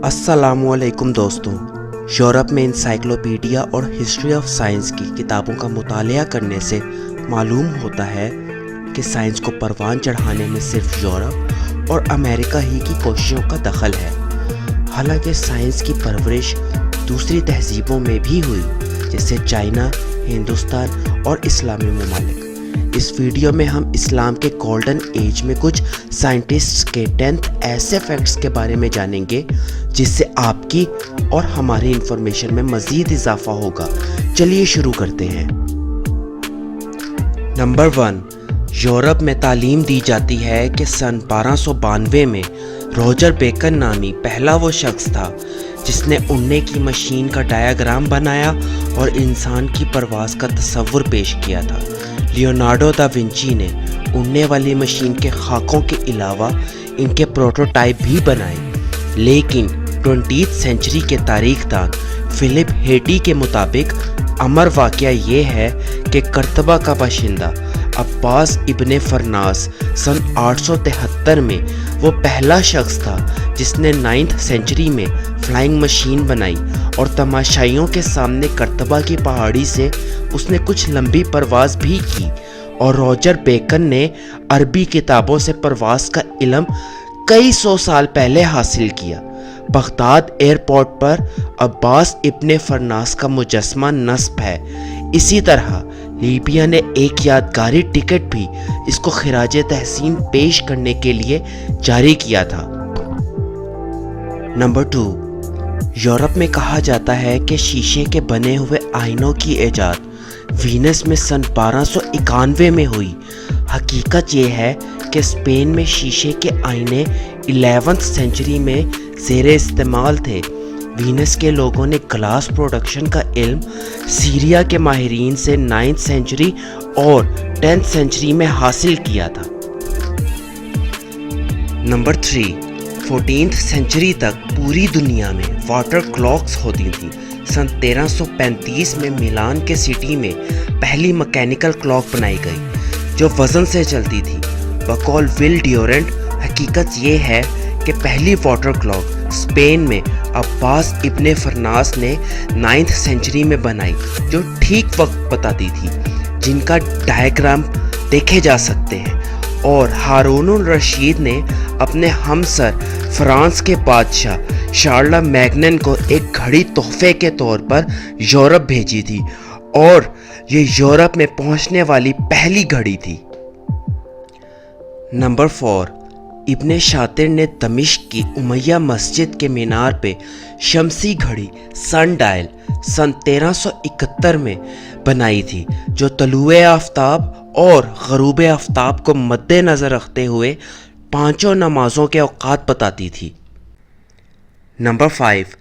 السلام علیکم دوستوں، یورپ میں انسائکلوپیڈیا اور ہسٹری آف سائنس کی کتابوں کا مطالعہ کرنے سے معلوم ہوتا ہے کہ سائنس کو پروان چڑھانے میں صرف یورپ اور امریکہ ہی کی کوششوں کا دخل ہے، حالانکہ سائنس کی پرورش دوسری تہذیبوں میں بھی ہوئی جیسے چائنا، ہندوستان اور اسلامی ممالک۔ اس ویڈیو میں ہم اسلام کے گولڈن ایج میں کچھ سائنٹسٹس کے 10 ایسے فیکٹس کے بارے میں جانیں گے جس سے آپ کی اور ہماری انفارمیشن میں مزید اضافہ ہوگا۔ چلیے شروع کرتے ہیں۔ نمبر 1، یورپ میں تعلیم دی جاتی ہے کہ سن 1292 میں روجر بیکن نامی پہلا وہ شخص تھا جس نے اڑنے کی مشین کا ڈایاگرام بنایا اور انسان کی پرواز کا تصور پیش کیا تھا۔ لیونارڈو دا ونچی نے اڑنے والی مشین کے خاکوں کے علاوہ ان کے پروٹوٹائپ بھی بنائے، لیکن 20 سینچری کے تاریخ دان فلپ ہیٹی کے مطابق امر واقعہ یہ ہے کہ قرطبہ کا باشندہ عباس ابن فرناس سن 873 میں وہ پہلا شخص تھا جس نے 9 سینچری میں فلائنگ مشین بنائی اور تماشائیوں کے سامنے قرطبہ کی پہاڑی سے اس نے کچھ لمبی پرواز بھی کی، اور روجر بیکن نے عربی کتابوں سے پرواز کا علم کئی سو سال پہلے حاصل کیا۔ بغداد ایئرپورٹ پر عباس ابن فرناس کا مجسمہ نصب ہے۔ اسی طرح لیبیا نے ایک یادگاری ٹکٹ بھی اس کو خراج تحسین پیش کرنے کے لیے جاری کیا تھا۔ نمبر 2، یورپ میں کہا جاتا ہے کہ شیشے کے بنے ہوئے آئینوں کی ایجاد وینس میں سن 1291 میں ہوئی۔ حقیقت یہ ہے کہ اسپین میں شیشے کے آئینے 11 سینچری میں زیر استعمال تھے۔ وینس کے لوگوں نے گلاس پروڈکشن کا علم سیریا کے ماہرین سے 9 سینچری اور 10 سینچری میں حاصل کیا تھا۔ نمبر 3، 14 سینچری تک پوری دنیا میں واٹر کلاکس ہوتی تھیں۔ سن 1335 میں میلان کے سٹی میں پہلی مکینیکل کلاک بنائی گئی جو وزن سے چلتی تھی۔ بقول ول ڈیورنٹ، حقیقت یہ ہے کہ پہلی واٹر کلاک اسپین میں عباس ابن فرناس نے 9 سینچری میں بنائی جو ٹھیک وقت بتاتی تھی، جن کا ڈایاگرام دیکھے جا سکتے ہیں، اور ہارون الرشید نے اپنے ہمسر فرانس کے بادشاہ شارل میگنن کو ایک گھڑی تحفے کے طور پر یورپ بھیجی تھی، اور یہ یورپ میں پہنچنے والی پہلی گھڑی تھی۔ نمبر 4، ابن شاطر نے دمشق کی امیہ مسجد کے مینار پہ شمسی گھڑی سن ڈائل سن 1371 میں بنائی تھی جو طلوع آفتاب اور غروب آفتاب کو مد نظر رکھتے ہوئے 5 نمازوں کے اوقات بتاتی تھی۔ نمبر 5،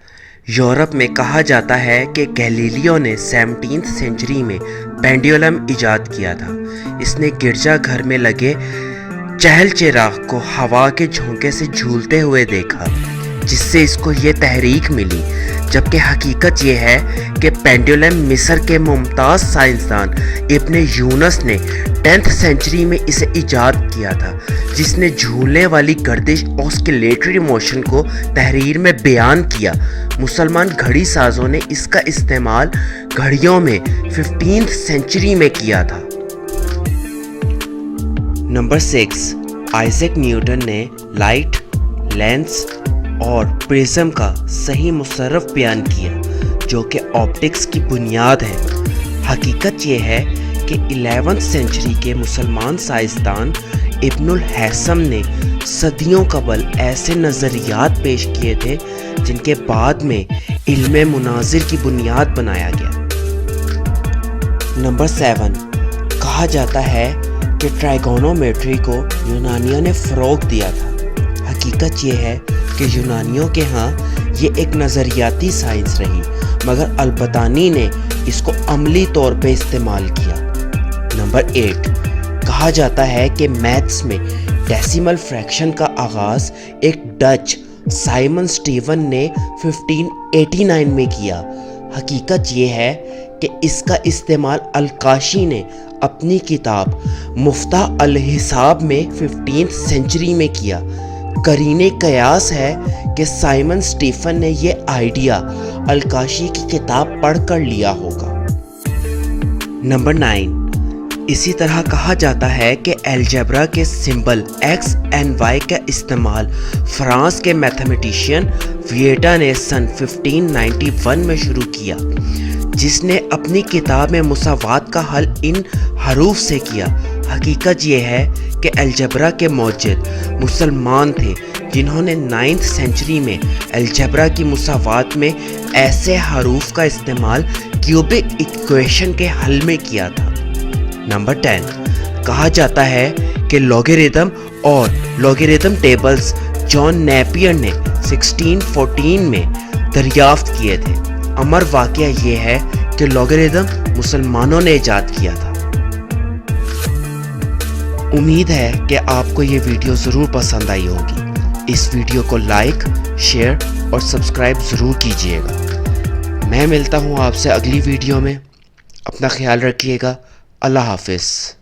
یورپ میں کہا جاتا ہے کہ گیلیلیو نے 17 سینچری میں پینڈیولم ایجاد کیا تھا۔ اس نے گرجا گھر میں لگے چہل چراغ کو ہوا کے جھونکے سے جھولتے ہوئے دیکھا، جس سے اس کو یہ تحریک ملی، جبکہ حقیقت یہ ہے کہ پینڈولم مصر کے ممتاز سائنسدان ابن یونس نے 10 سینچری میں اسے ایجاد کیا تھا، جس نے جھولنے والی گردش آسکیلیٹری موشن کو تحریر میں بیان کیا۔ مسلمان گھڑی سازوں نے اس کا استعمال گھڑیوں میں 15 سینچری میں کیا تھا۔ نمبر 6، آئزیک نیوٹن نے لائٹ، لینس اور پرزم کا صحیح مصرف بیان کیا جو کہ آپٹکس کی بنیاد ہے۔ حقیقت یہ ہے کہ 11 سینچری کے مسلمان سائنسدان ابن الہیثم نے صدیوں قبل ایسے نظریات پیش کیے تھے جن کے بعد میں علم مناظر کی بنیاد بنایا گیا۔ نمبر 7، کہا جاتا ہے کہ ٹرائیگونومیٹری کو یونانیوں نے فروغ دیا تھا۔ حقیقت یہ ہے کہ یونانیوں کے ہاں یہ ایک نظریاتی سائنس رہی، مگر البتانی نے اس کو عملی طور پہ استعمال کیا۔ نمبر 8، کہا جاتا ہے کہ میتھس میں ڈیسیمل فریکشن کا آغاز ایک ڈچ سائمن اسٹیون نے 1589 میں کیا۔ حقیقت یہ ہے کہ اس کا استعمال الکاشی نے اپنی کتاب مفتاح الحساب میں 15 سینچری میں کیا، قرینِ قیاس ہے کہ سائمن اسٹیفن نے یہ آئیڈیا الکاشی کی کتاب پڑھ کر لیا ہوگا۔ نمبر 9، اسی طرح کہا جاتا ہے کہ الجبرا کے سمبل ایکس اینڈ وائی کا استعمال فرانس کے میتھمیٹیشین ویٹا نے سن 1591 میں شروع کیا، جس نے اپنی کتاب میں مساوات کا حل ان حروف سے کیا۔ حقیقت یہ ہے کہ الجبرا کے موجد مسلمان تھے جنہوں نے 9ویں سینچری میں الجبرا کی مساوات میں ایسے حروف کا استعمال کیوبک ایکویشن کے حل میں کیا تھا۔ نمبر 10، کہا جاتا ہے کہ لوگریدم اور لوگریدم ٹیبلز جان نیپیئر نے 1614 میں دریافت کیے تھے۔ امر واقعہ یہ ہے کہ لوگریدم مسلمانوں نے ایجاد کیا تھا۔ امید ہے کہ آپ کو یہ ویڈیو ضرور پسند آئی ہوگی۔ اس ویڈیو کو لائک، شیئر اور سبسکرائب ضرور کیجیے گا۔ میں ملتا ہوں آپ سے اگلی ویڈیو میں۔ اپنا خیال رکھیے گا۔ اللہ حافظ۔